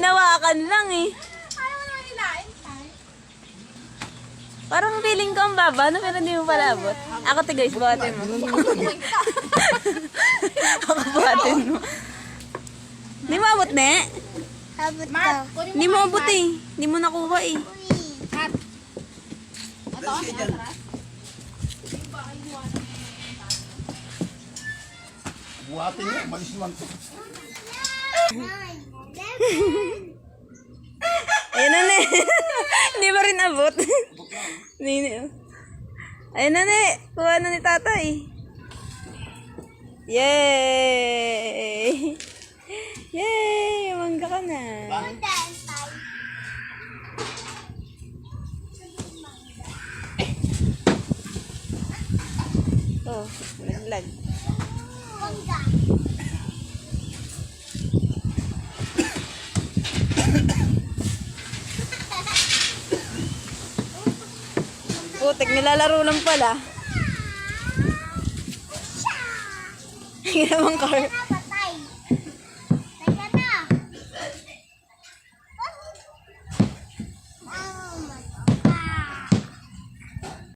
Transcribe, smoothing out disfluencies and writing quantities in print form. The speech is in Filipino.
hinawakan lang eh. Ayaw mo naman hilain, tay. Parang feeling ko ang baba, no? Pero hindi mo pala abot. Ako te guys, buhatin mo. Ako buhatin mo. Hindi mo abot, ne? Abot ko. Mark, kunin mo Hindi mo nga abot yung eh. Hindi mo nakuha eh. Mat. Ito, atras. Buhatin niya, malis naman to. Ayun na, ne. Hindi mo rin abot. Ayun na, ne. Kuha na ni tatay. Yay! Yay! Mangga ka na. Oh, naglag. Putik, nilalaro lang pala. Ginawang car.